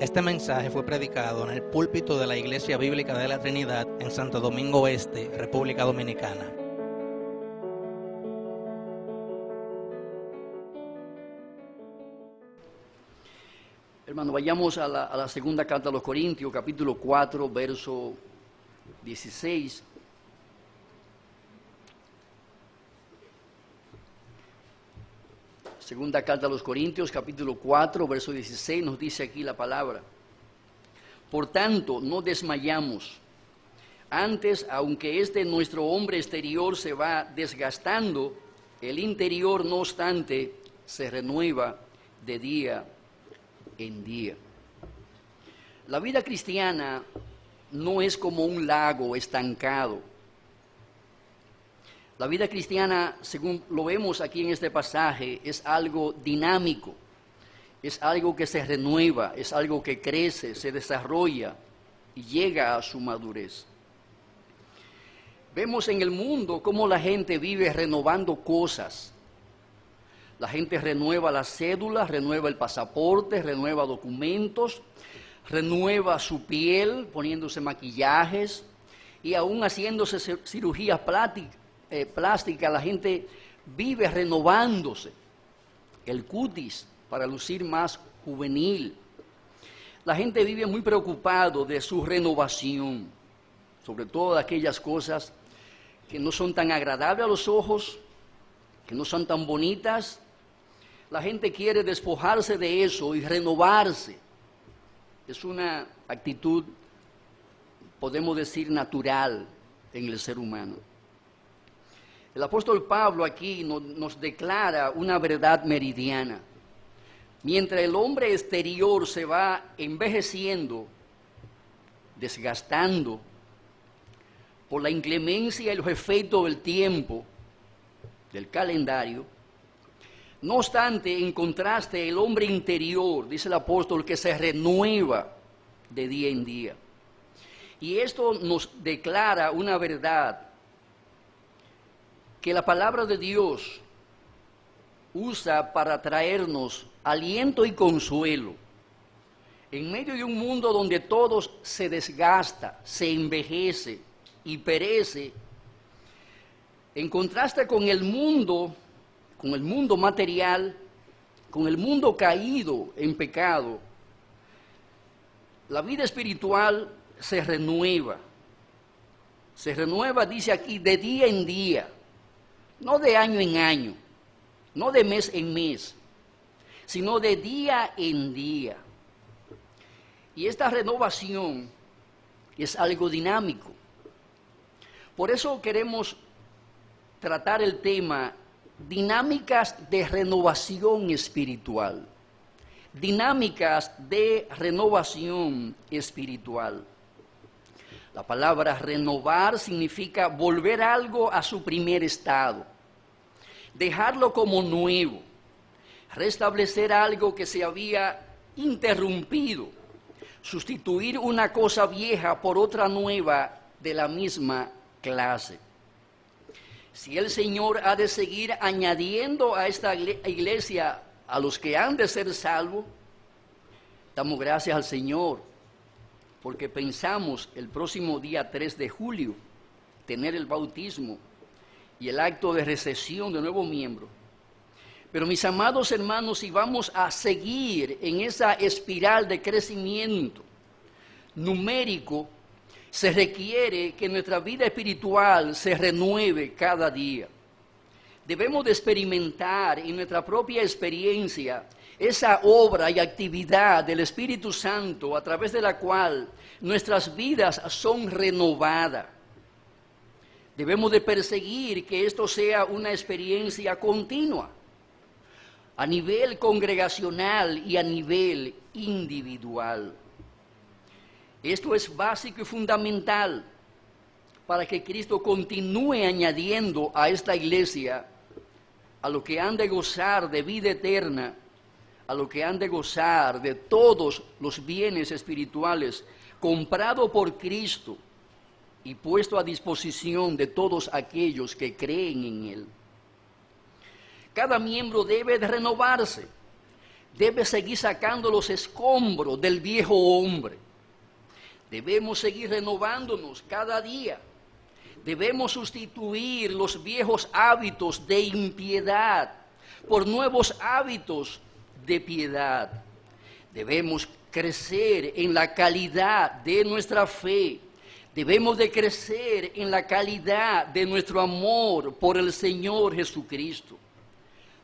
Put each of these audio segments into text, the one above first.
Este mensaje fue predicado en el púlpito de la Iglesia Bíblica de la Trinidad en Santo Domingo Este, República Dominicana. Hermano, vayamos a la segunda carta a los Corintios, capítulo 4, verso 16. Segunda carta a los Corintios, capítulo 4, verso 16, nos dice aquí la palabra. Por tanto, no desmayamos. Antes, aunque nuestro hombre exterior se va desgastando, el interior, no obstante, se renueva de día en día. La vida cristiana no es como un lago estancado. La vida cristiana, según lo vemos aquí en este pasaje, es algo dinámico, es algo que se renueva, es algo que crece, se desarrolla y llega a su madurez. Vemos en el mundo cómo la gente vive renovando cosas. La gente renueva las cédulas, renueva el pasaporte, renueva documentos, renueva su piel poniéndose maquillajes y aún haciéndose cirugías plásticas. La gente vive renovándose el cutis para lucir más juvenil. La gente vive muy preocupado de su renovación, sobre todo de aquellas cosas que no son tan agradables a los ojos, que no son tan bonitas. La gente quiere despojarse de eso y renovarse. Es una actitud, podemos decir, natural en el ser humano. El apóstol Pablo aquí nos declara una verdad meridiana. Mientras el hombre exterior se va envejeciendo, desgastando por la inclemencia y los efectos del tiempo, del calendario, no obstante, en contraste, el hombre interior, dice el apóstol, que se renueva de día en día. Y esto nos declara una verdad que la palabra de Dios usa para traernos aliento y consuelo. En medio de un mundo donde todo se desgasta, se envejece y perece, en contraste con el mundo material, con el mundo caído en pecado, la vida espiritual se renueva. Se renueva, dice aquí, de día en día, no de año en año, no de mes en mes, sino de día en día. Y esta renovación es algo dinámico. Por eso queremos tratar el tema dinámicas de renovación espiritual. Dinámicas de renovación espiritual. La palabra renovar significa volver algo a su primer estado, dejarlo como nuevo, restablecer algo que se había interrumpido, sustituir una cosa vieja por otra nueva de la misma clase. Si el Señor ha de seguir añadiendo a esta iglesia a los que han de ser salvos, damos gracias al Señor, porque pensamos el próximo día 3 de julio tener el bautismo y el acto de recepción de nuevos miembros. Pero mis amados hermanos, si vamos a seguir en esa espiral de crecimiento numérico, se requiere que nuestra vida espiritual se renueve cada día. Debemos de experimentar en nuestra propia experiencia esa obra y actividad del Espíritu Santo a través de la cual nuestras vidas son renovadas. Debemos de perseguir que esto sea una experiencia continua, a nivel congregacional y a nivel individual. Esto es básico y fundamental para que Cristo continúe añadiendo a esta iglesia a lo que han de gozar de vida eterna, a lo que han de gozar de todos los bienes espirituales comprado por Cristo y puesto a disposición de todos aquellos que creen en Él. Cada miembro debe de renovarse. debe seguir sacando los escombros del viejo hombre. Debemos seguir renovándonos cada día. Debemos sustituir los viejos hábitos de impiedad por nuevos hábitos de piedad. Debemos crecer en la calidad de nuestra fe. Debemos de crecer en la calidad de nuestro amor por el Señor Jesucristo.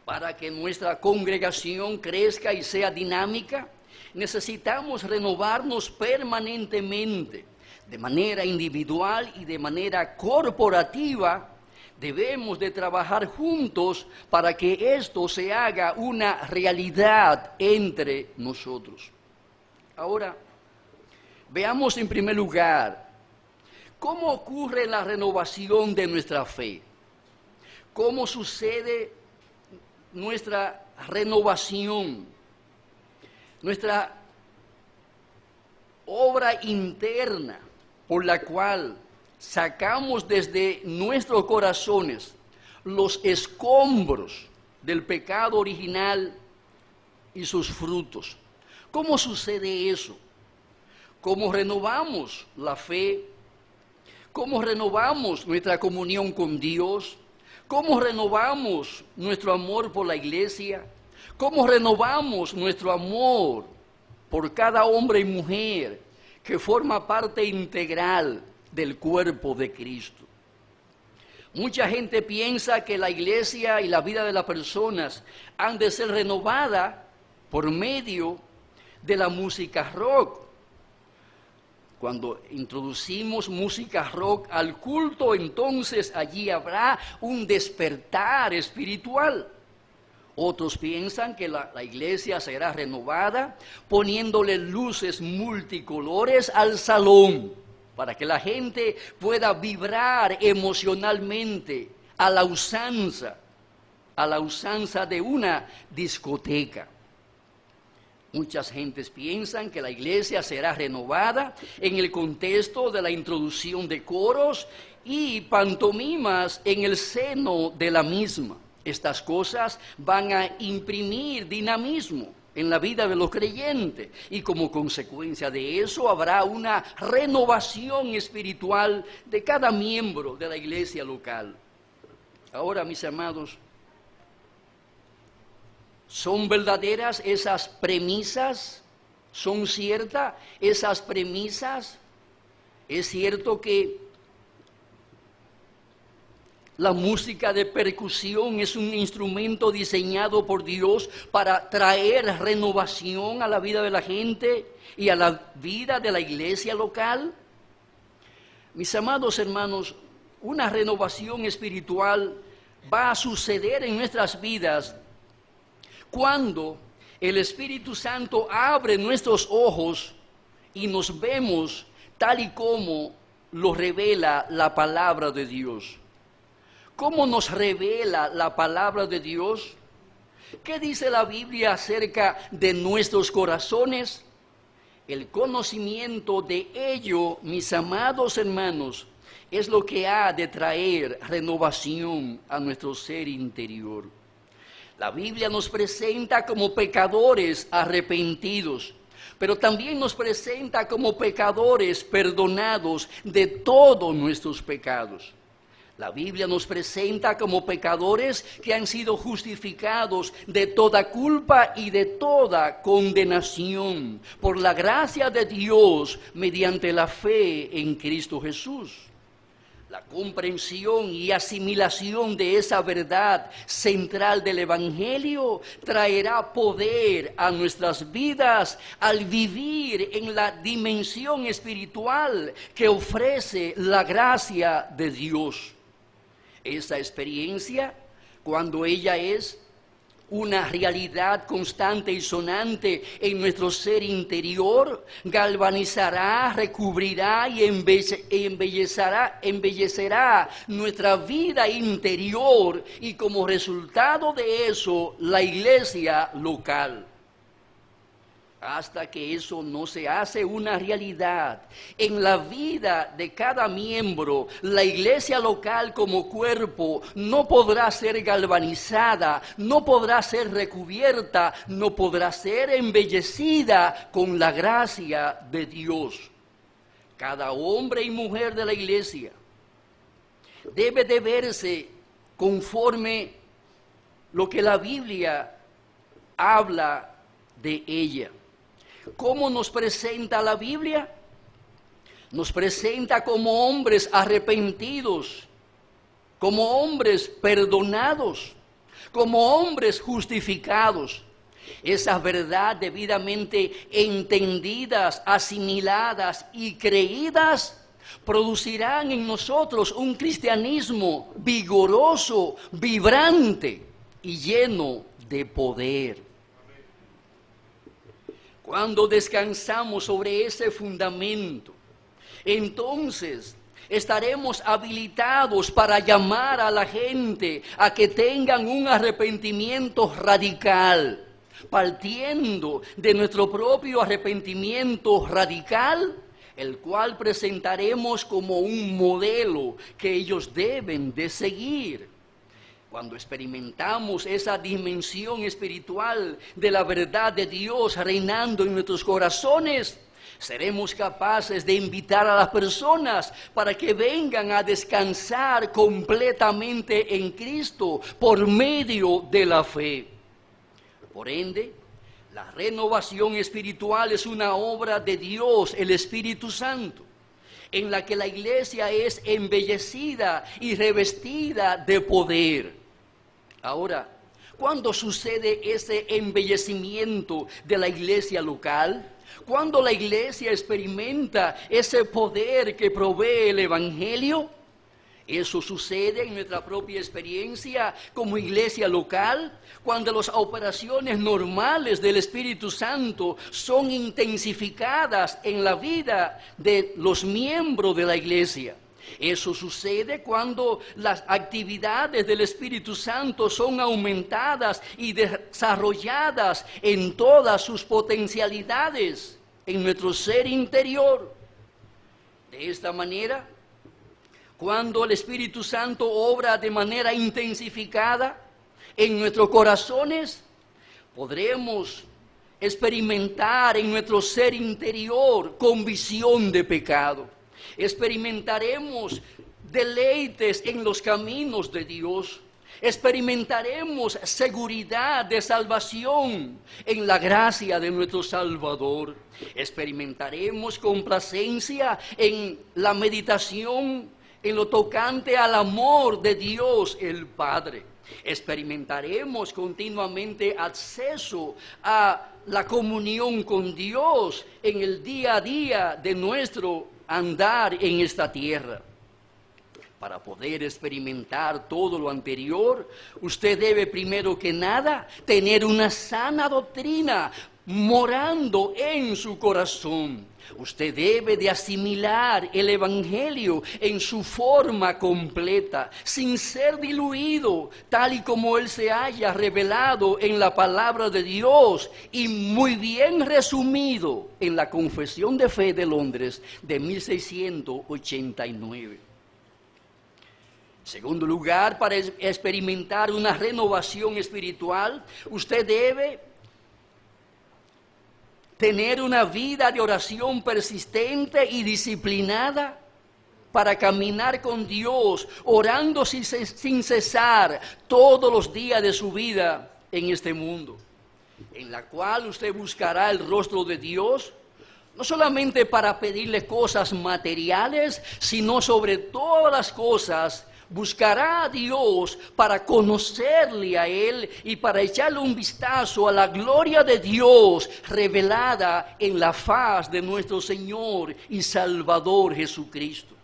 Para que nuestra congregación crezca y sea dinámica, necesitamos renovarnos permanentemente, de manera individual y de manera corporativa. Debemos de trabajar juntos para que esto se haga una realidad entre nosotros. Ahora, veamos en primer lugar, ¿cómo ocurre la renovación de nuestra fe? ¿Cómo sucede nuestra renovación? Nuestra obra interna por la cual sacamos desde nuestros corazones los escombros del pecado original y sus frutos. ¿Cómo sucede eso? ¿Cómo renovamos la fe? ¿Cómo renovamos nuestra comunión con Dios? ¿Cómo renovamos nuestro amor por la iglesia? ¿Cómo renovamos nuestro amor por cada hombre y mujer que forma parte integral del cuerpo de Cristo? Mucha gente piensa que la iglesia y la vida de las personas han de ser renovadas por medio de la música rock. Cuando introducimos música rock al culto, entonces allí habrá un despertar espiritual. Otros piensan que la iglesia será renovada poniéndole luces multicolores al salón para que la gente pueda vibrar emocionalmente a la usanza de una discoteca. Muchas gentes piensan que la iglesia será renovada en el contexto de la introducción de coros y pantomimas en el seno de la misma. Estas cosas van a imprimir dinamismo en la vida de los creyentes y como consecuencia de eso habrá una renovación espiritual de cada miembro de la iglesia local. Ahora, mis amados, ¿son verdaderas esas premisas? ¿Son ciertas esas premisas? ¿Es cierto que la música de percusión es un instrumento diseñado por Dios para traer renovación a la vida de la gente y a la vida de la iglesia local? Mis amados hermanos, una renovación espiritual va a suceder en nuestras vidas cuando el Espíritu Santo abre nuestros ojos y nos vemos tal y como lo revela la palabra de Dios. ¿Cómo nos revela la palabra de Dios? ¿Qué dice la Biblia acerca de nuestros corazones? El conocimiento de ello, mis amados hermanos, es lo que ha de traer renovación a nuestro ser interior. La Biblia nos presenta como pecadores arrepentidos, pero también nos presenta como pecadores perdonados de todos nuestros pecados. La Biblia nos presenta como pecadores que han sido justificados de toda culpa y de toda condenación por la gracia de Dios mediante la fe en Cristo Jesús. La comprensión y asimilación de esa verdad central del Evangelio traerá poder a nuestras vidas al vivir en la dimensión espiritual que ofrece la gracia de Dios. Esa experiencia, cuando ella es una realidad constante y sonante en nuestro ser interior, galvanizará, recubrirá y embellecerá nuestra vida interior y como resultado de eso la iglesia local. hasta que eso no se hace una realidad en la vida de cada miembro, la iglesia local como cuerpo no podrá ser galvanizada, no podrá ser recubierta, no podrá ser embellecida con la gracia de Dios. Cada hombre y mujer de la iglesia debe de verse conforme lo que la Biblia habla de ella. ¿Cómo nos presenta la Biblia? Nos presenta como hombres arrepentidos, como hombres perdonados, como hombres justificados. Esas verdades debidamente entendidas, asimiladas y creídas producirán en nosotros un cristianismo vigoroso, vibrante y lleno de poder. Cuando descansamos sobre ese fundamento, entonces estaremos habilitados para llamar a la gente a que tengan un arrepentimiento radical. Partiendo de nuestro propio arrepentimiento radical, el cual presentaremos como un modelo que ellos deben de seguir. Cuando experimentamos esa dimensión espiritual de la verdad de Dios reinando en nuestros corazones, seremos capaces de invitar a las personas para que vengan a descansar completamente en Cristo por medio de la fe. Por ende, la renovación espiritual es una obra de Dios, el Espíritu Santo, en la que la iglesia es embellecida y revestida de poder. Ahora, ¿cuándo sucede ese embellecimiento de la iglesia local? ¿Cuándo la iglesia experimenta ese poder que provee el Evangelio? Eso sucede en nuestra propia experiencia como iglesia local, cuando las operaciones normales del Espíritu Santo son intensificadas en la vida de los miembros de la iglesia. Eso sucede cuando las actividades del Espíritu Santo son aumentadas y desarrolladas en todas sus potencialidades en nuestro ser interior. De esta manera, cuando el Espíritu Santo obra de manera intensificada en nuestros corazones, podremos experimentar en nuestro ser interior convicción de pecado. Experimentaremos deleites en los caminos de Dios. Experimentaremos seguridad de salvación en la gracia de nuestro Salvador. Experimentaremos complacencia en la meditación, en lo tocante al amor de Dios el Padre. Experimentaremos continuamente acceso a la comunión con Dios en el día a día de nuestro andar en esta tierra. Para poder experimentar todo lo anterior, usted debe primero que nada tener una sana doctrina morando en su corazón. Usted debe de asimilar el Evangelio en su forma completa, sin ser diluido, tal y como él se haya revelado en la palabra de Dios y muy bien resumido en la Confesión de Fe de Londres de 1689. Segundo lugar, para experimentar una renovación espiritual, usted debe tener una vida de oración persistente y disciplinada para caminar con Dios, orando sin cesar todos los días de su vida en este mundo, en la cual usted buscará el rostro de Dios, no solamente para pedirle cosas materiales, sino sobre todas las cosas buscará a Dios para conocerle a Él y para echarle un vistazo a la gloria de Dios revelada en la faz de nuestro Señor y Salvador Jesucristo.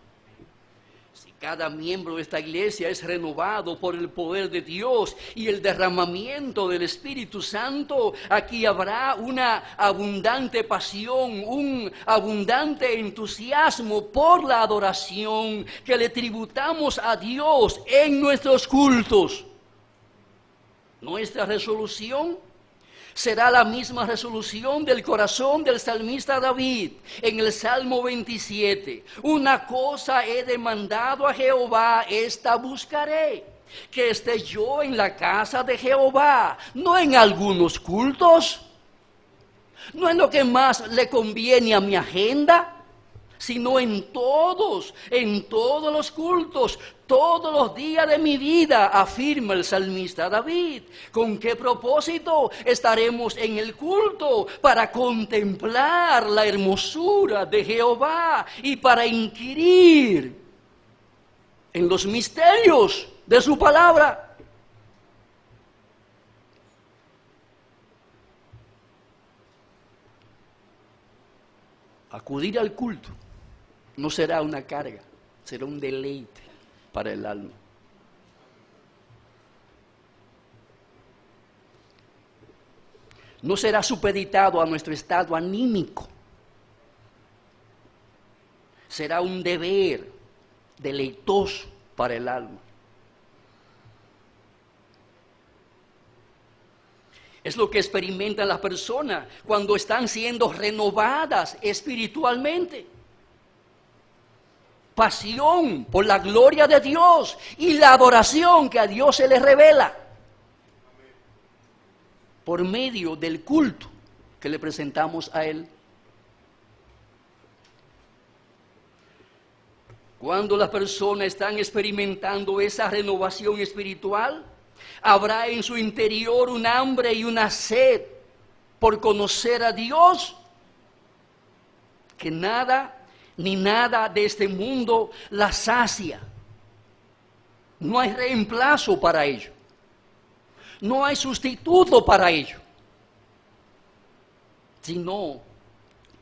Si cada miembro de esta iglesia es renovado por el poder de Dios y el derramamiento del Espíritu Santo, aquí habrá una abundante pasión, un abundante entusiasmo por la adoración que le tributamos a Dios en nuestros cultos. Nuestra resolución será la misma resolución del corazón del salmista David en el Salmo 27. Una cosa he demandado a Jehová, esta buscaré, que esté yo en la casa de Jehová, no en algunos cultos, no en lo que más le conviene a mi agenda, sino en todos los cultos, todos los días de mi vida, afirma el salmista David. ¿Con qué propósito estaremos en el culto? Para contemplar la hermosura de Jehová y para inquirir en los misterios de su palabra. Acudir al culto no será una carga, será un deleite para el alma. No será supeditado a nuestro estado anímico. Será un deber deleitoso para el alma. Es lo que experimentan las personas cuando están siendo renovadas espiritualmente. Pasión por la gloria de Dios y la adoración que a Dios se les revela por medio del culto que le presentamos a Él. Cuando las personas están experimentando esa renovación espiritual, habrá en su interior un hambre y una sed por conocer a Dios que nada ni nada de este mundo la sacia. No hay reemplazo para ello. No hay sustituto para ello. Sino,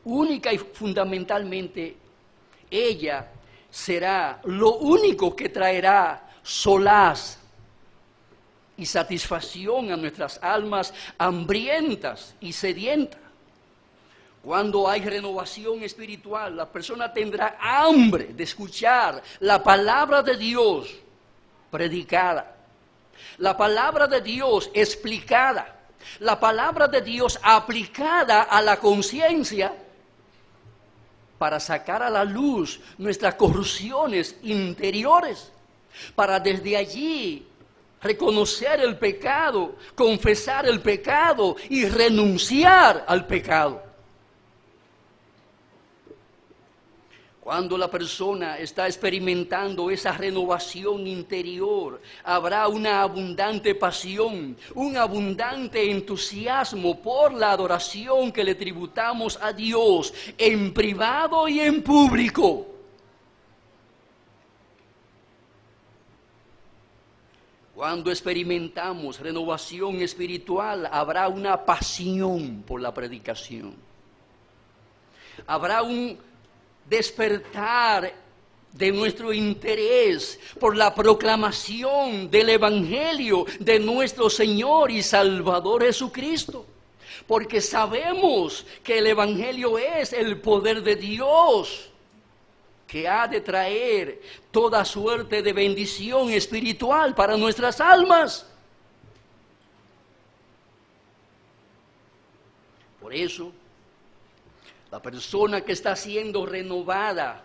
única y fundamentalmente, ella será lo único que traerá solaz y satisfacción a nuestras almas hambrientas y sedientas. Cuando hay renovación espiritual, la persona tendrá hambre de escuchar la palabra de Dios predicada, la palabra de Dios explicada, la palabra de Dios aplicada a la conciencia para sacar a la luz nuestras corrupciones interiores, para desde allí reconocer el pecado, confesar el pecado y renunciar al pecado. Cuando la persona está experimentando esa renovación interior, habrá una abundante pasión, un abundante entusiasmo por la adoración que le tributamos a Dios en privado y en público. Cuando experimentamos renovación espiritual, habrá una pasión por la predicación. Habrá un despertar de nuestro interés por la proclamación del Evangelio de nuestro Señor y Salvador Jesucristo, porque sabemos que el Evangelio es el poder de Dios que ha de traer toda suerte de bendición espiritual para nuestras almas. Por eso, la persona que está siendo renovada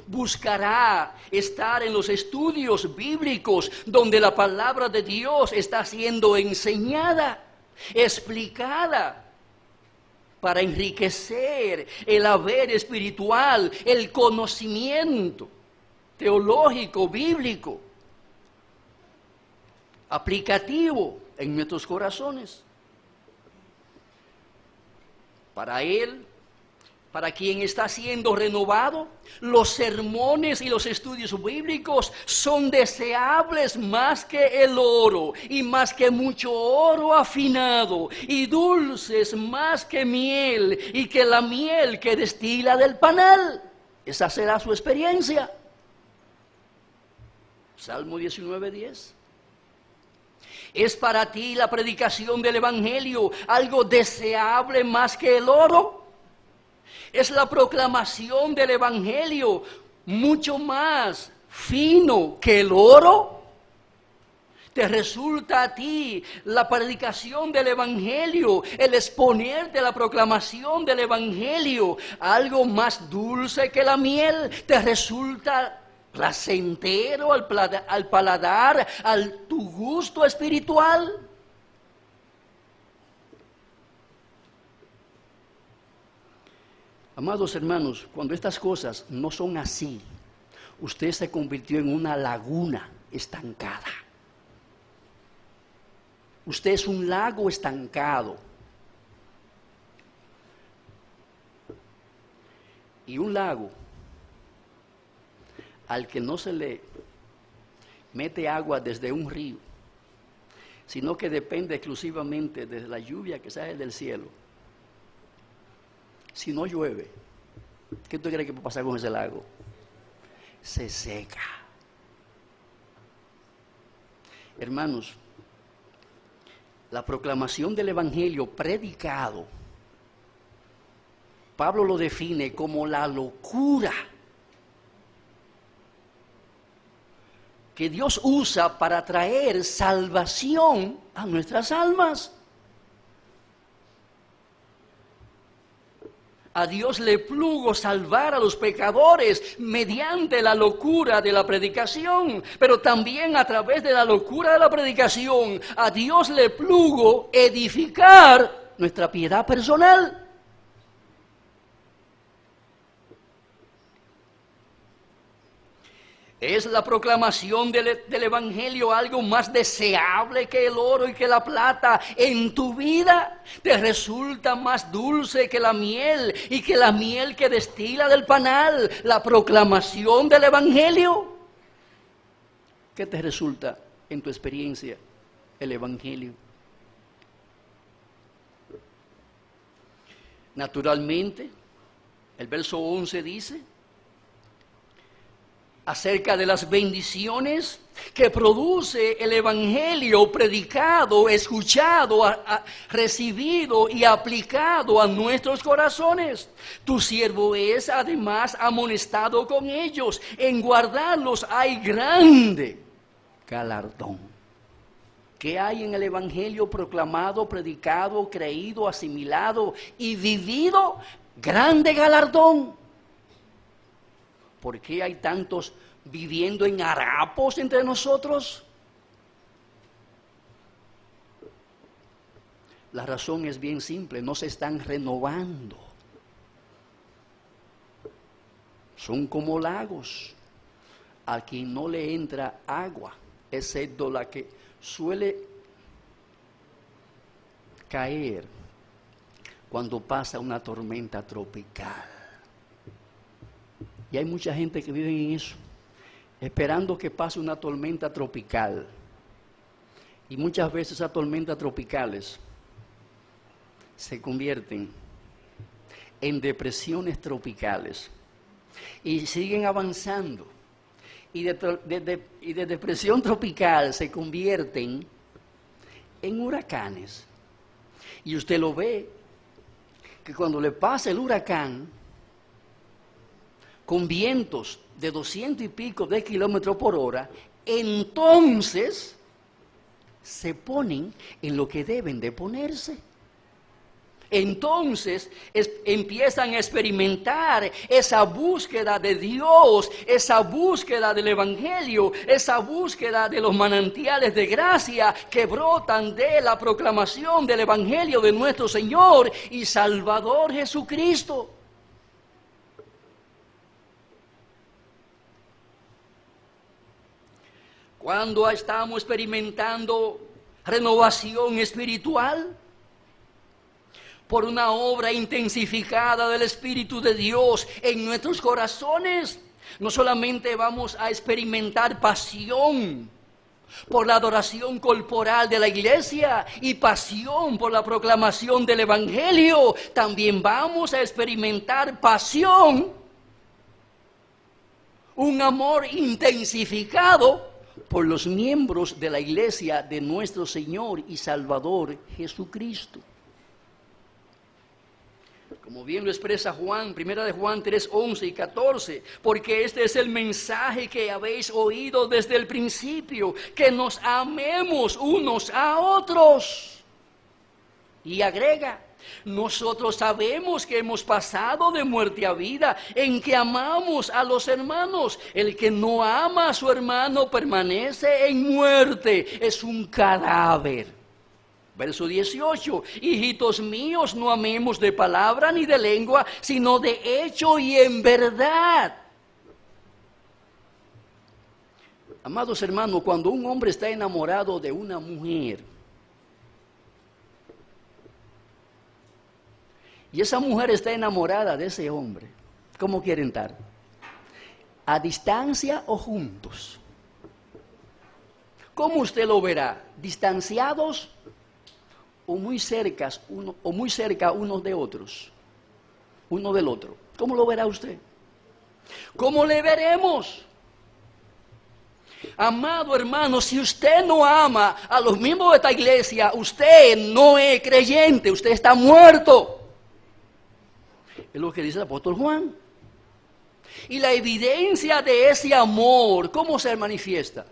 buscará estar en los estudios bíblicos donde la palabra de Dios está siendo enseñada, explicada, para enriquecer el haber espiritual, el conocimiento teológico, bíblico, aplicativo en nuestros corazones. Para él, para quien está siendo renovado, los sermones y los estudios bíblicos son deseables más que el oro y más que mucho oro afinado y dulces más que miel y que la miel que destila del panal. Esa será su experiencia. Salmo 19:10. ¿Es para ti la predicación del Evangelio algo deseable más que el oro? ¿Es la proclamación del Evangelio mucho más fino que el oro? te resulta a ti la predicación del Evangelio, el exponerte a la proclamación del Evangelio, algo más dulce que la miel, te resulta placentero al paladar, al tu gusto espiritual. Amados hermanos, cuando estas cosas no son así, usted se convirtió en una laguna estancada. Usted es un lago estancado. Y un lago al que no se le mete agua desde un río, sino que depende exclusivamente de la lluvia que sale del cielo. Si no llueve, ¿qué tú crees que va a pasar con ese lago? Se seca. Hermanos, la proclamación del Evangelio predicado, Pablo lo define como la locura que Dios usa para traer salvación a nuestras almas. A Dios le plugo salvar a los pecadores mediante la locura de la predicación, pero también a través de la locura de la predicación, a Dios le plugo edificar nuestra piedad personal. ¿Es la proclamación del Evangelio algo más deseable que el oro y que la plata en tu vida? ¿Te resulta más dulce que la miel y que la miel que destila del panal, la proclamación del Evangelio? ¿Qué te resulta en tu experiencia el Evangelio? Naturalmente, el verso 11 dice acerca de las bendiciones que produce el Evangelio predicado, escuchado, recibido y aplicado a nuestros corazones. Tu siervo es además amonestado con ellos. En guardarlos hay grande galardón. ¿Qué hay en el Evangelio proclamado, predicado, creído, asimilado y vivido? Grande galardón. ¿Por qué hay tantos viviendo en harapos entre nosotros? La razón es bien simple, no se están renovando. Son como lagos a quien no le entra agua, excepto la que suele caer cuando pasa una tormenta tropical. Y hay mucha gente que vive en eso, esperando que pase una tormenta tropical. Y muchas veces esas tormentas tropicales se convierten en depresiones tropicales. Y siguen avanzando. Y de depresión tropical se convierten en huracanes. Y usted lo ve, que cuando le pasa el huracán, con vientos de 200 y pico de kilómetros por hora, entonces se ponen en lo que deben de ponerse. Entonces empiezan a experimentar esa búsqueda de Dios, esa búsqueda del Evangelio, esa búsqueda de los manantiales de gracia que brotan de la proclamación del Evangelio de nuestro Señor y Salvador Jesucristo. Cuando estamos experimentando renovación espiritual por una obra intensificada del Espíritu de Dios en nuestros corazones, no solamente vamos a experimentar pasión por la adoración corporal de la iglesia y pasión por la proclamación del Evangelio, también vamos a experimentar pasión, un amor intensificado por los miembros de la iglesia de nuestro Señor y Salvador Jesucristo. Como bien lo expresa Juan, primera de Juan 3, 11 y 14, porque este es el mensaje que habéis oído desde el principio, que nos amemos unos a otros. Y agrega, nosotros sabemos que hemos pasado de muerte a vida, en que amamos a los hermanos. El que no ama a su hermano permanece en muerte, es un cadáver. Verso 18, hijitos míos, no amemos de palabra ni de lengua, sino de hecho y en verdad. Amados hermanos, cuando un hombre está enamorado de una mujer, y esa mujer está enamorada de ese hombre, ¿cómo quieren estar? ¿A distancia o juntos? ¿Cómo usted lo verá? ¿Distanciados o muy cerca unos de otros? Uno del otro. ¿Cómo lo verá usted? ¿Cómo le veremos? Amado hermano, si usted no ama a los miembros de esta iglesia, usted no es creyente, usted está muerto. Es lo que dice el apóstol Juan. Y la evidencia de ese amor, ¿cómo se manifiesta?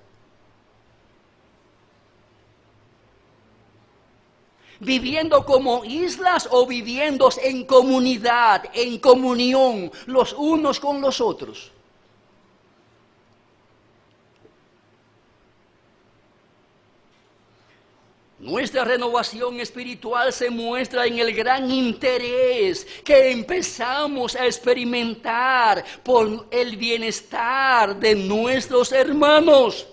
Viviendo como islas o viviendo en comunidad, en comunión, los unos con los otros. Nuestra renovación espiritual se muestra en el gran interés que empezamos a experimentar por el bienestar de nuestros hermanos.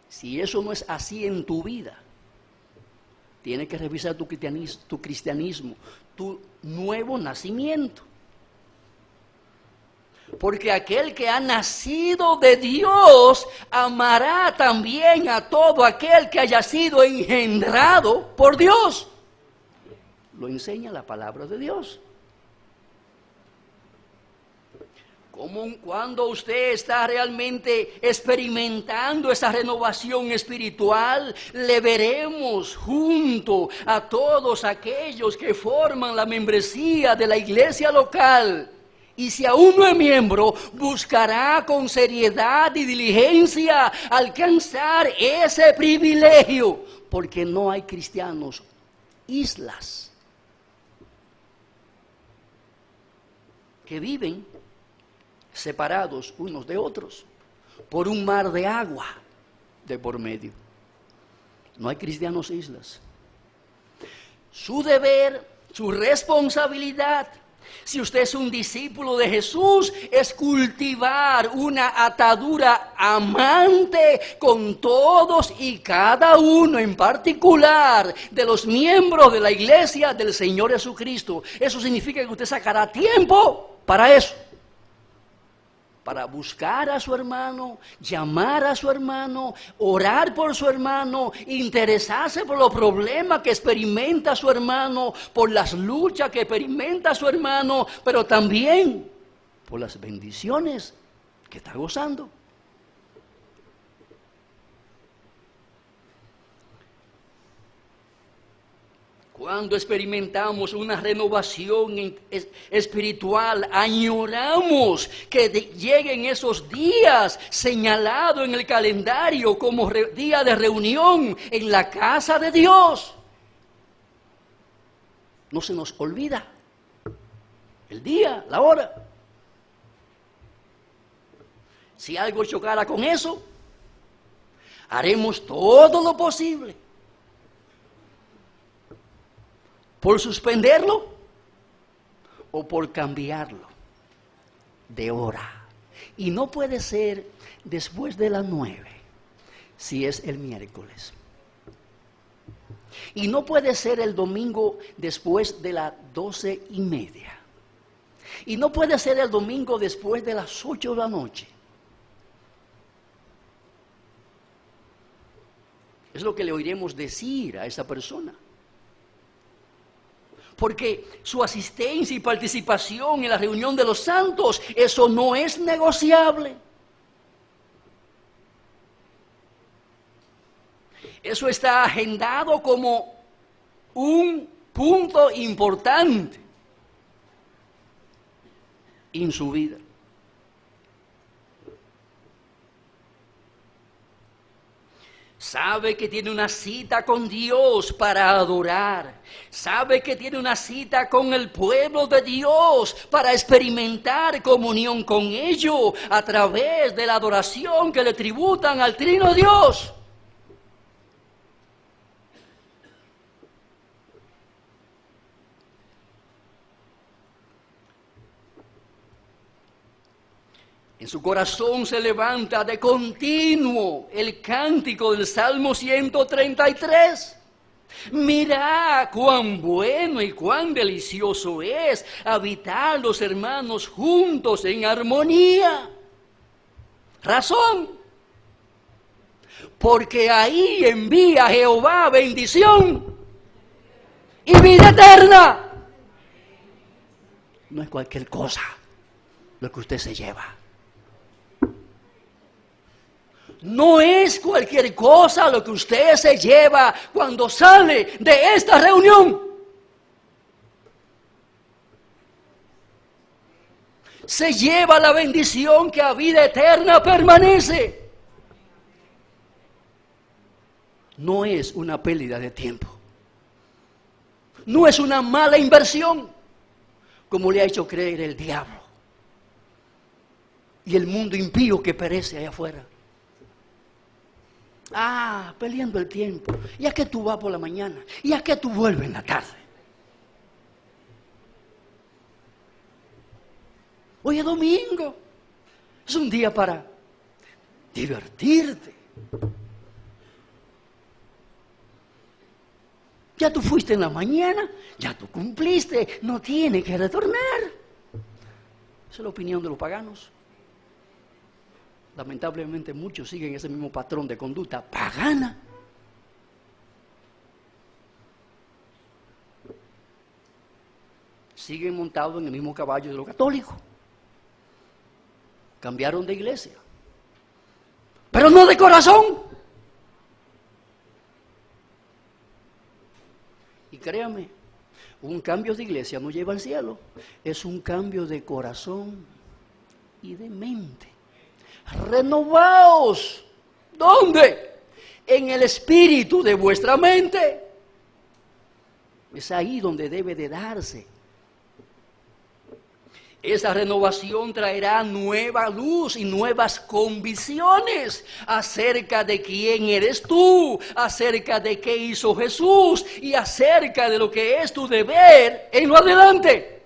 Si eso no es así en tu vida, tienes que revisar tu cristianismo, tu nuevo nacimiento. Porque aquel que ha nacido de Dios amará también a todo aquel que haya sido engendrado por Dios. Lo enseña la palabra de Dios. Cuando usted está realmente experimentando esa renovación espiritual, le veremos junto a todos aquellos que forman la membresía de la iglesia local. Y si aún no es miembro, buscará con seriedad y diligencia alcanzar ese privilegio, porque no hay cristianos islas que viven separados unos de otros por un mar de agua de por medio. No hay cristianos islas. Su deber, su responsabilidad, si usted es un discípulo de Jesús, es cultivar una atadura amante con todos y cada uno en particular de los miembros de la iglesia del Señor Jesucristo. Eso significa que usted sacará tiempo para eso. Para buscar a su hermano, llamar a su hermano, orar por su hermano, interesarse por los problemas que experimenta su hermano, por las luchas que experimenta su hermano, pero también por las bendiciones que está gozando. Cuando experimentamos una renovación espiritual, añoramos que lleguen esos días señalados en el calendario como día de reunión en la casa de Dios. No se nos olvida el día, la hora. Si algo chocara con eso, haremos todo lo posible por suspenderlo o por cambiarlo de hora. Y no puede ser después de las 9, si es el miércoles. Y no puede ser el domingo después de las 12:30. Y no puede ser el domingo después de las 8 de la noche. Es lo que le oiremos decir a esa persona. Porque su asistencia y participación en la reunión de los santos, eso no es negociable. Eso está agendado como un punto importante en su vida. Sabe que tiene una cita con Dios para adorar. Sabe que tiene una cita con el pueblo de Dios para experimentar comunión con ellos a través de la adoración que le tributan al Trino Dios. En su corazón se levanta de continuo el cántico del Salmo 133. Mirá cuán bueno y cuán delicioso es habitar los hermanos juntos en armonía. Razón. Porque ahí envía Jehová bendición y vida eterna. No es cualquier cosa lo que usted se lleva. No es cualquier cosa lo que usted se lleva cuando sale de esta reunión. Se lleva la bendición que a vida eterna permanece. No es una pérdida de tiempo. No es una mala inversión, como le ha hecho creer el diablo y el mundo impío que perece allá afuera. Peleando el tiempo. ¿Y a qué tú vas por la mañana? ¿Y a qué tú vuelves en la tarde? Hoy es domingo. Es un día para divertirte. Ya tú fuiste en la mañana, ya tú cumpliste, no tienes que retornar. Esa es la opinión de los paganos. Lamentablemente muchos siguen ese mismo patrón de conducta pagana. Siguen montados en el mismo caballo de los católicos. Cambiaron de iglesia, pero no de corazón. Y créame, un cambio de iglesia no lleva al cielo, es un cambio de corazón y de mente. Renovaos. ¿Dónde? En el espíritu de vuestra mente. Es ahí donde debe de darse. Esa renovación traerá nueva luz y nuevas convicciones acerca de quién eres tú, acerca de qué hizo Jesús y acerca de lo que es tu deber en lo adelante.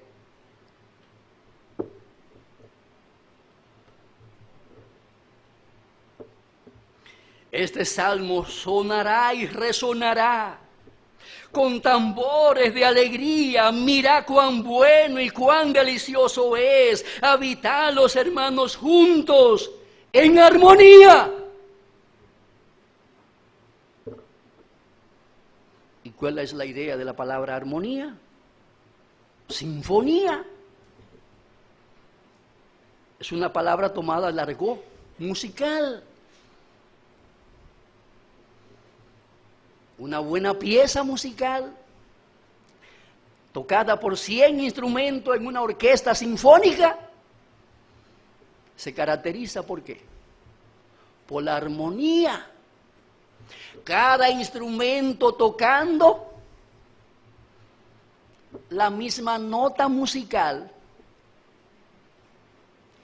Este salmo sonará y resonará con tambores de alegría. Mira cuán bueno y cuán delicioso es habitar los hermanos juntos en armonía. ¿Y cuál es la idea de la palabra armonía? Sinfonía. Es una palabra tomada del argot musical. Una buena pieza musical, tocada por 100 instrumentos en una orquesta sinfónica, se caracteriza ¿por qué? Por la armonía. Cada instrumento tocando la misma nota musical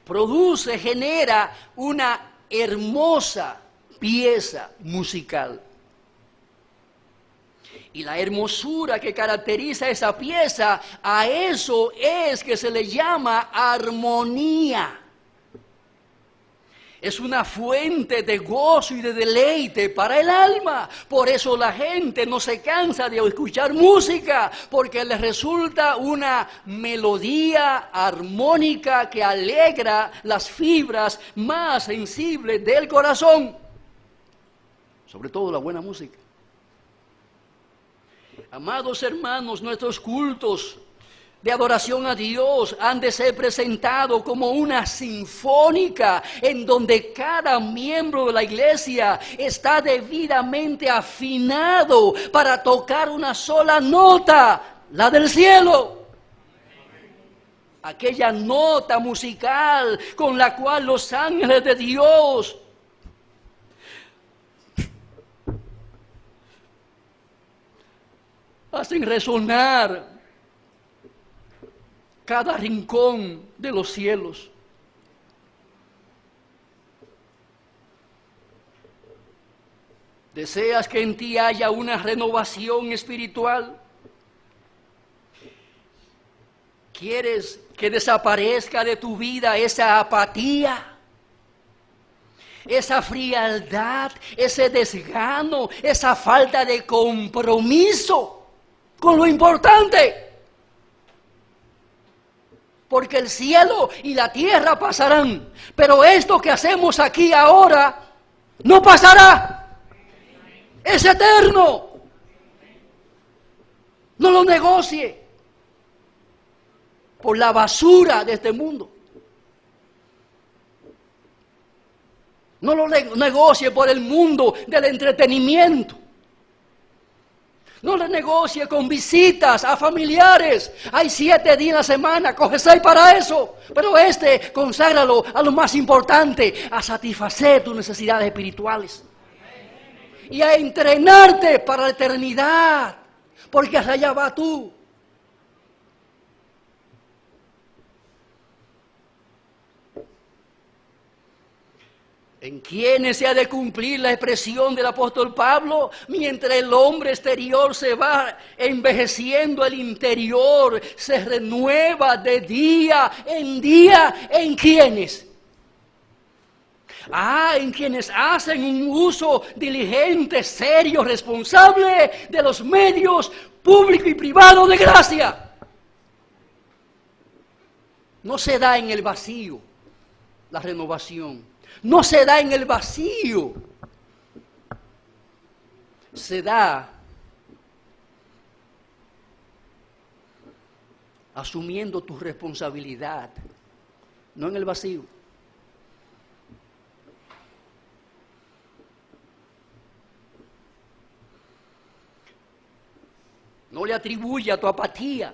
produce, genera una hermosa pieza musical. Y la hermosura que caracteriza esa pieza, a eso es que se le llama armonía. Es una fuente de gozo y de deleite para el alma. Por eso la gente no se cansa de escuchar música, porque les resulta una melodía armónica que alegra las fibras más sensibles del corazón. Sobre todo la buena música. Amados hermanos, nuestros cultos de adoración a Dios han de ser presentados como una sinfónica en donde cada miembro de la iglesia está debidamente afinado para tocar una sola nota, la del cielo. Aquella nota musical con la cual los ángeles de Dios hacen resonar cada rincón de los cielos. ¿Deseas que en ti haya una renovación espiritual? ¿Quieres que desaparezca de tu vida esa apatía, esa frialdad, ese desgano, esa falta de compromiso con lo importante? Porque el cielo y la tierra pasarán, pero esto que hacemos aquí ahora no pasará. Es eterno. No lo negocie por la basura de este mundo. No lo negocie por el mundo del entretenimiento. No le negocie con visitas a familiares. Hay 7 días en la semana, coge 6 para eso. Pero conságralo a lo más importante, a satisfacer tus necesidades espirituales. Y a entrenarte para la eternidad, porque hacia allá vas tú. ¿En quiénes se ha de cumplir la expresión del apóstol Pablo? Mientras el hombre exterior se va envejeciendo, el interior se renueva de día en día. ¿En quiénes? En quienes hacen un uso diligente, serio, responsable de los medios públicos y privados de gracia. No se da en el vacío la renovación. No se da en el vacío. Se da asumiendo tu responsabilidad, no en el vacío. No le atribuya tu apatía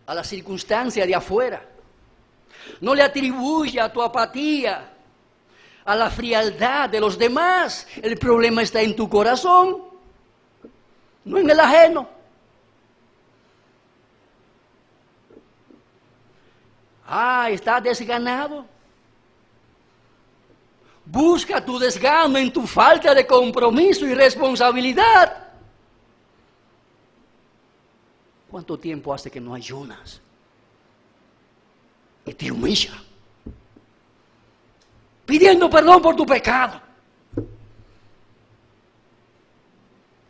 a las circunstancias de afuera. No le atribuya tu apatía a la frialdad de los demás. El problema está en tu corazón, no en el ajeno. ¿Estás desganado? Busca tu desgano en tu falta de compromiso y responsabilidad. ¿Cuánto tiempo hace que no ayunas? Y te humilla, pidiendo perdón por tu pecado.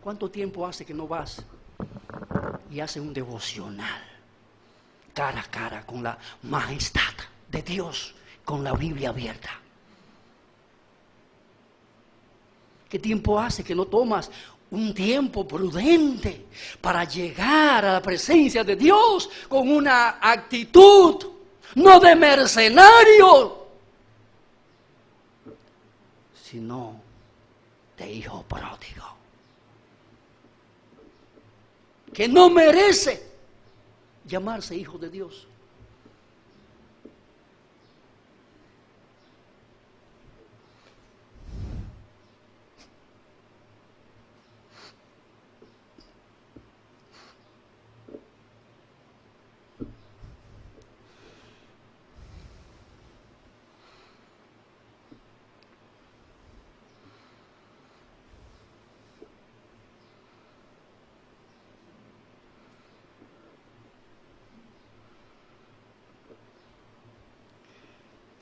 ¿Cuánto tiempo hace que no vas y haces un devocional cara a cara con la majestad de Dios, con la Biblia abierta? ¿Qué tiempo hace que no tomas un tiempo prudente para llegar a la presencia de Dios con una actitud no de mercenario, sino de hijo pródigo, que no merece llamarse hijo de Dios?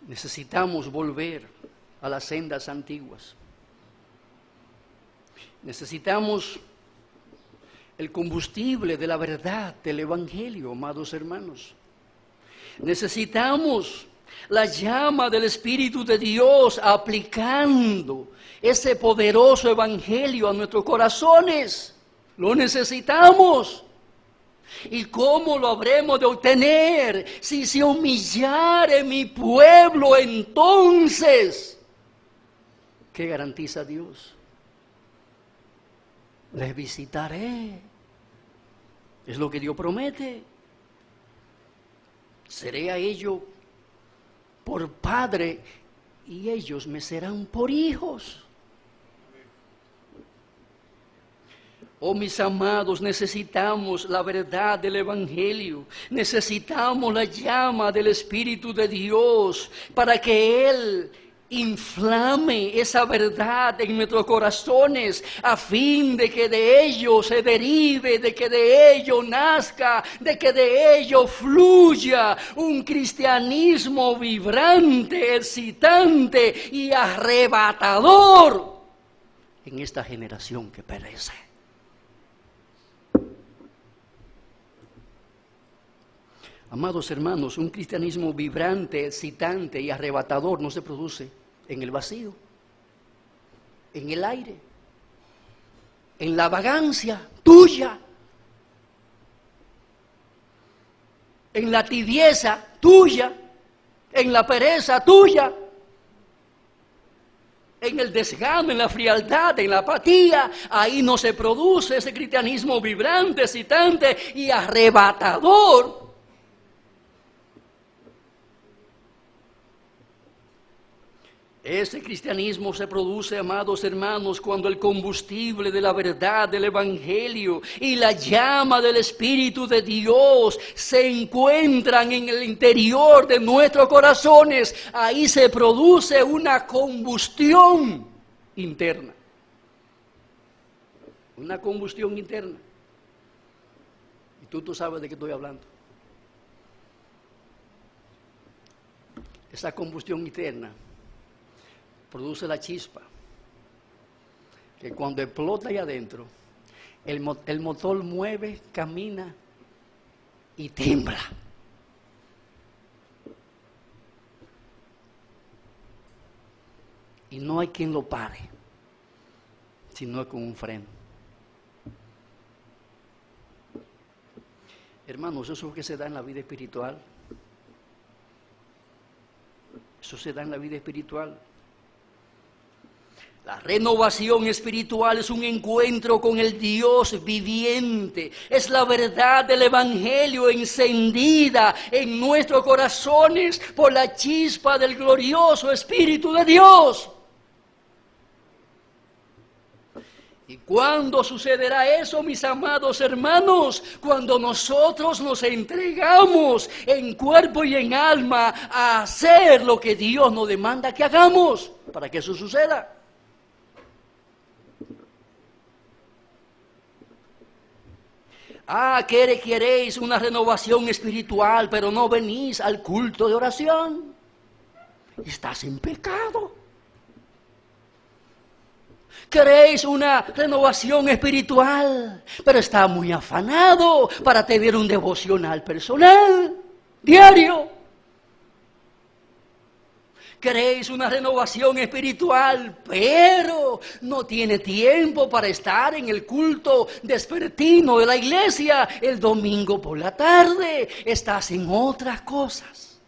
Necesitamos volver a las sendas antiguas. Necesitamos el combustible de la verdad del Evangelio, amados hermanos. Necesitamos la llama del Espíritu de Dios aplicando ese poderoso Evangelio a nuestros corazones. Lo necesitamos. ¿Y cómo lo habremos de obtener? Si se humillare mi pueblo, entonces, ¿qué garantiza Dios? Les visitaré. Es lo que Dios promete. Seré a ellos por padre y ellos me serán por hijos. Oh, mis amados, necesitamos la verdad del Evangelio, necesitamos la llama del Espíritu de Dios para que Él inflame esa verdad en nuestros corazones, a fin de que de ello se derive, de que de ello nazca, de que de ello fluya un cristianismo vibrante, excitante y arrebatador en esta generación que perece. Amados hermanos, un cristianismo vibrante, excitante y arrebatador no se produce en el vacío, en el aire, en la vagancia tuya, en la tibieza tuya, en la pereza tuya, en el desgano, en la frialdad, en la apatía. Ahí no se produce ese cristianismo vibrante, excitante y arrebatador. Ese cristianismo se produce, amados hermanos, cuando el combustible de la verdad del Evangelio y la llama del Espíritu de Dios se encuentran en el interior de nuestros corazones. Ahí se produce una combustión interna. Una combustión interna. Y tú sabes de qué estoy hablando. Esa combustión interna produce la chispa, que cuando explota ahí adentro, el motor mueve, camina y tiembla. Y no hay quien lo pare, sino con un freno. Hermanos, eso es lo que se da en la vida espiritual. Eso se da en la vida espiritual. La renovación espiritual es un encuentro con el Dios viviente. Es la verdad del Evangelio encendida en nuestros corazones por la chispa del glorioso Espíritu de Dios. ¿Y cuándo sucederá eso, mis amados hermanos? Cuando nosotros nos entregamos en cuerpo y en alma a hacer lo que Dios nos demanda que hagamos para que eso suceda. Queréis una renovación espiritual, pero no venís al culto de oración. Estás en pecado. Queréis una renovación espiritual, pero está muy afanado para tener un devocional personal, diario. Queréis una renovación espiritual, pero no tiene tiempo para estar en el culto vespertino de la iglesia el domingo por la tarde. Estás en otras cosas.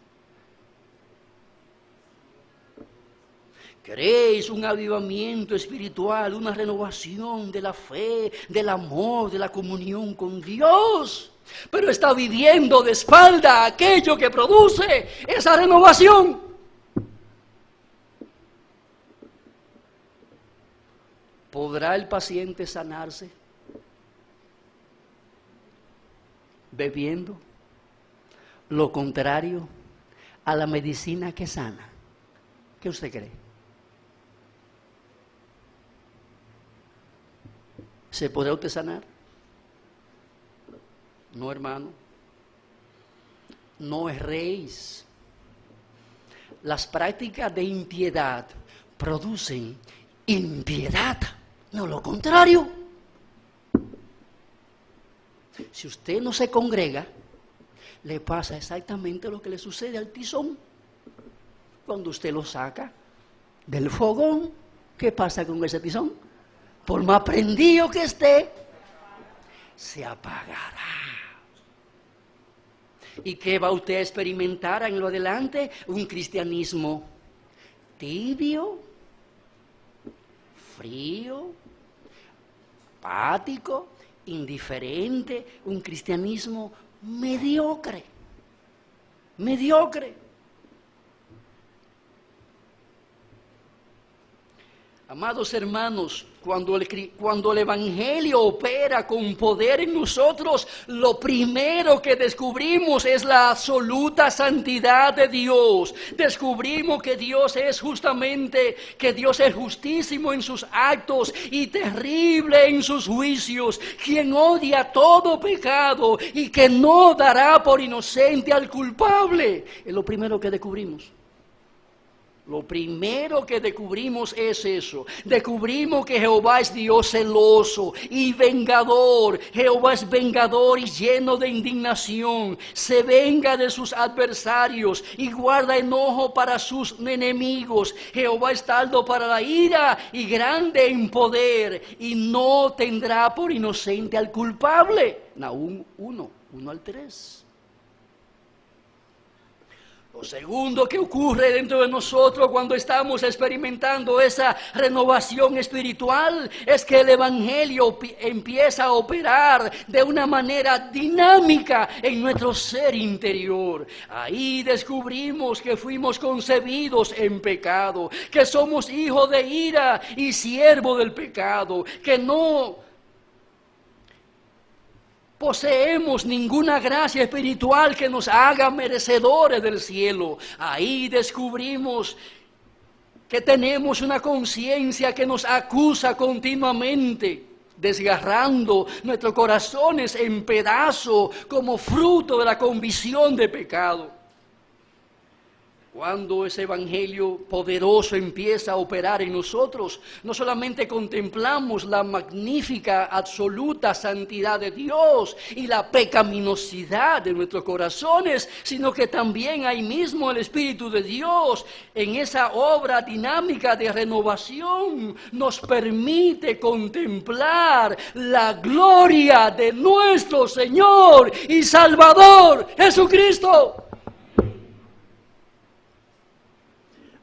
Queréis un avivamiento espiritual, una renovación de la fe, del amor, de la comunión con Dios, pero está viviendo de espalda aquello que produce esa renovación. ¿Podrá el paciente sanarse bebiendo lo contrario a la medicina que sana? ¿Qué usted cree? ¿Se podrá usted sanar? No, hermano. No erréis. Las prácticas de impiedad producen impiedad, no lo contrario. Si usted no se congrega, le pasa exactamente lo que le sucede al tizón. Cuando usted lo saca del fogón, ¿qué pasa con ese tizón? Por más prendido que esté, se apagará. ¿Y qué va usted a experimentar en lo adelante? Un cristianismo tibio, frío, apático, indiferente, un cristianismo mediocre. Mediocre. Amados hermanos, cuando el Evangelio opera con poder en nosotros, lo primero que descubrimos es la absoluta santidad de Dios. Descubrimos que Dios es justísimo en sus actos y terrible en sus juicios, quien odia todo pecado y que no dará por inocente al culpable. Es lo primero que descubrimos. Lo primero que descubrimos es eso. Descubrimos que Jehová es Dios celoso y vengador. Jehová es vengador y lleno de indignación. Se venga de sus adversarios y guarda enojo para sus enemigos. Jehová es tardo para la ira y grande en poder, y no tendrá por inocente al culpable. Nahum 1:1-3. Lo segundo que ocurre dentro de nosotros cuando estamos experimentando esa renovación espiritual es que el Evangelio empieza a operar de una manera dinámica en nuestro ser interior. Ahí descubrimos que fuimos concebidos en pecado, que somos hijos de ira y siervos del pecado, que no poseemos ninguna gracia espiritual que nos haga merecedores del cielo. Ahí descubrimos que tenemos una conciencia que nos acusa continuamente, desgarrando nuestros corazones en pedazos como fruto de la convicción de pecado. Cuando ese evangelio poderoso empieza a operar en nosotros, no solamente contemplamos la magnífica, absoluta santidad de Dios y la pecaminosidad de nuestros corazones, sino que también ahí mismo el Espíritu de Dios, en esa obra dinámica de renovación, nos permite contemplar la gloria de nuestro Señor y Salvador Jesucristo.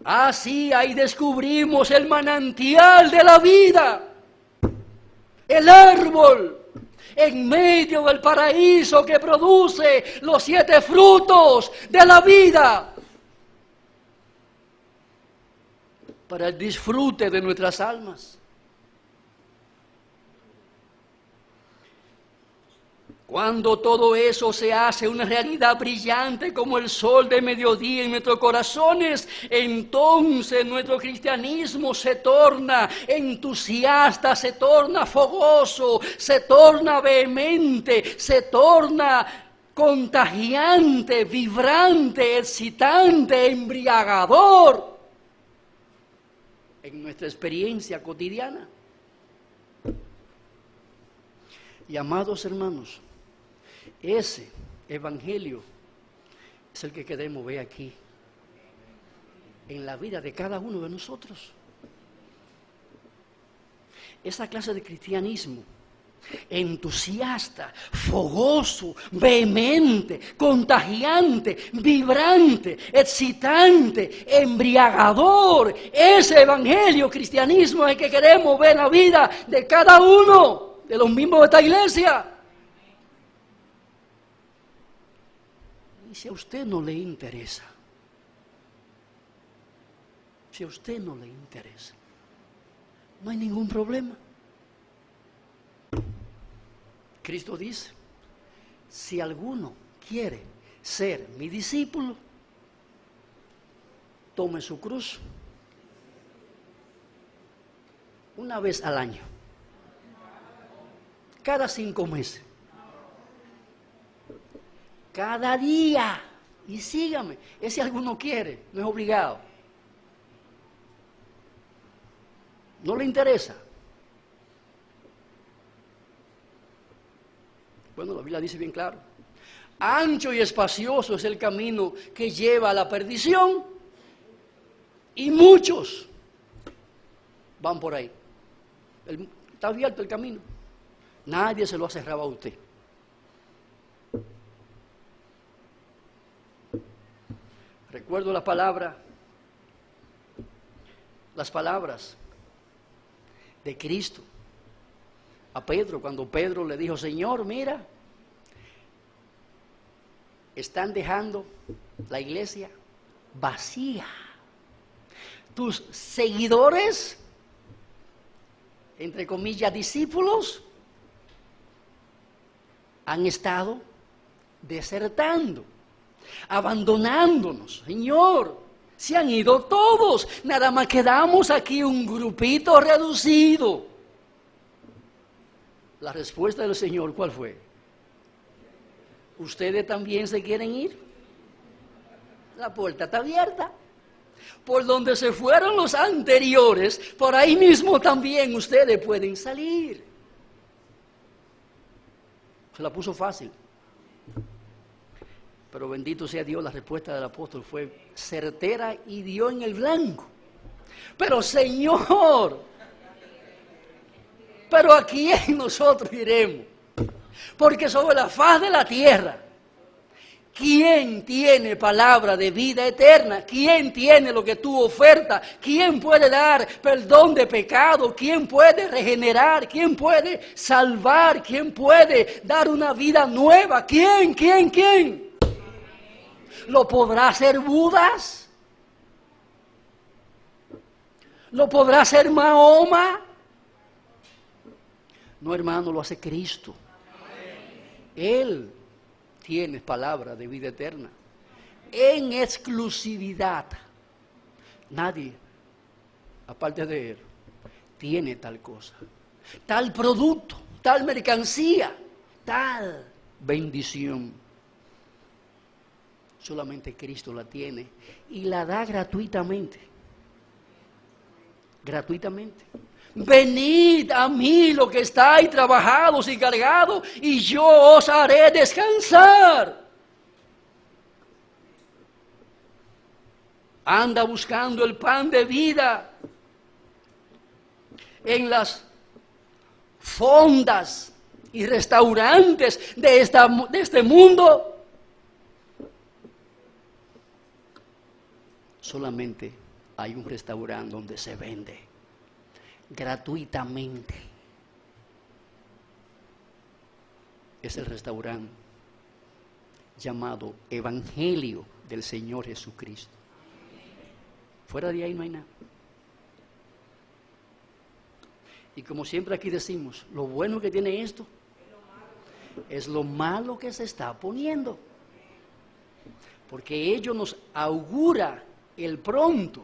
Así ahí descubrimos el manantial de la vida, el árbol en medio del paraíso que produce los 7 frutos de la vida para el disfrute de nuestras almas. Cuando todo eso se hace una realidad brillante como el sol de mediodía en nuestros corazones, entonces nuestro cristianismo se torna entusiasta, se torna fogoso, se torna vehemente, se torna contagiante, vibrante, excitante, embriagador en nuestra experiencia cotidiana. Y amados hermanos, ese evangelio es el que queremos ver aquí, en la vida de cada uno de nosotros. Esa clase de cristianismo entusiasta, fogoso, vehemente, contagiante, vibrante, excitante, embriagador. Ese evangelio, cristianismo, es el que queremos ver en la vida de cada uno de los miembros de esta iglesia. Y si a usted no le interesa, no hay ningún problema. Cristo dice, si alguno quiere ser mi discípulo, tome su cruz una vez al año, cada 5 meses, cada día, y sígame. Ese alguno quiere, no es obligado. ¿No le interesa? Bueno, la Biblia dice bien claro, ancho y espacioso es el camino que lleva a la perdición, y muchos van por ahí. Está abierto el camino, nadie se lo ha cerrado a usted. Recuerdo las palabras de Cristo a Pedro, cuando Pedro le dijo: Señor, mira, están dejando la iglesia vacía. Tus seguidores, entre comillas, discípulos, han estado desertando, abandonándonos. Señor, se han ido todos, nada más quedamos aquí un grupito reducido. La respuesta del Señor, ¿cuál fue? ¿Ustedes también se quieren ir? La puerta está abierta. Por donde se fueron los anteriores, por ahí mismo también ustedes pueden salir. Se la puso fácil. Pero bendito sea Dios, la respuesta del apóstol fue certera y dio en el blanco. Pero Señor, ¿pero a quién nosotros iremos? Porque sobre la faz de la tierra, ¿quién tiene palabra de vida eterna? ¿Quién tiene lo que tú ofertas? ¿Quién puede dar perdón de pecado? ¿Quién puede regenerar? ¿Quién puede salvar? ¿Quién puede dar una vida nueva? ¿Quién? ¿Lo podrá hacer Budas? ¿Lo podrá hacer Mahoma? No, hermano, lo hace Cristo. Él tiene palabra de vida eterna en exclusividad. Nadie, aparte de Él, tiene tal cosa, tal producto, tal mercancía, tal bendición. Solamente Cristo la tiene y la da gratuitamente. Gratuitamente. Venid a mí los que estáis trabajados y cargados, y yo os haré descansar. Anda buscando el pan de vida en las fondas y restaurantes de este mundo. Solamente hay un restaurante donde se vende gratuitamente. Es el restaurante llamado Evangelio del Señor Jesucristo. Fuera de ahí no hay nada. Y como siempre aquí decimos, lo bueno que tiene esto es lo malo que se está poniendo. Porque ello nos augura el pronto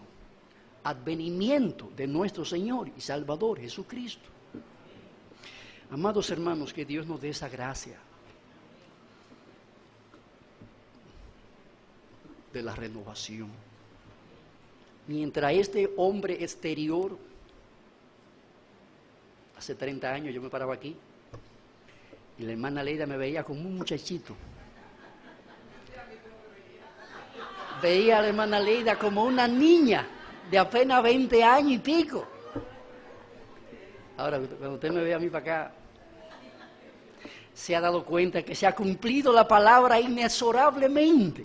advenimiento de nuestro Señor y Salvador Jesucristo. Amados hermanos, que Dios nos dé esa gracia de la renovación. Mientras este hombre exterior, hace 30 años yo me paraba aquí y la hermana Leida me veía como un muchachito. Veía a la hermana Leida como una niña de apenas 20 años y pico. Ahora, cuando usted me ve a mí para acá, se ha dado cuenta que se ha cumplido la palabra inexorablemente.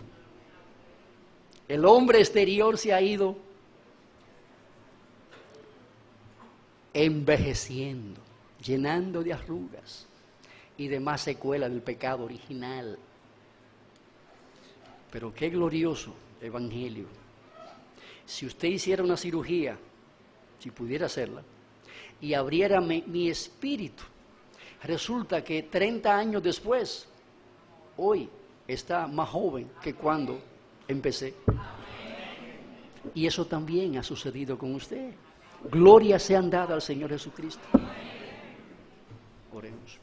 El hombre exterior se ha ido envejeciendo, llenando de arrugas y demás secuelas del pecado original. Pero qué glorioso evangelio. Si usted hiciera una cirugía, si pudiera hacerla, y abriera mi espíritu, resulta que 30 años después, hoy está más joven que cuando empecé. Y eso también ha sucedido con usted. Gloria sean dadas al Señor Jesucristo. Oremos.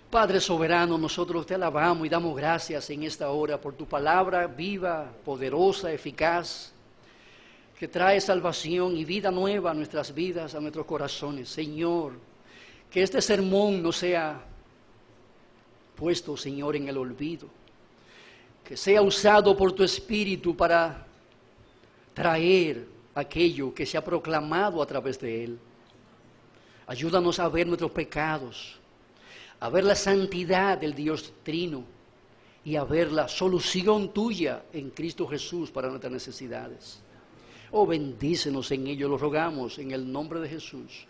Padre soberano, nosotros te alabamos y damos gracias en esta hora por tu palabra viva, poderosa, eficaz, que trae salvación y vida nueva a nuestras vidas, a nuestros corazones. Señor, que este sermón no sea puesto, Señor, en el olvido, que sea usado por tu Espíritu para traer aquello que se ha proclamado a través de él. Ayúdanos a ver nuestros pecados, a ver la santidad del Dios Trino y a ver la solución tuya en Cristo Jesús para nuestras necesidades. Oh, bendícenos en ello, lo rogamos en el nombre de Jesús.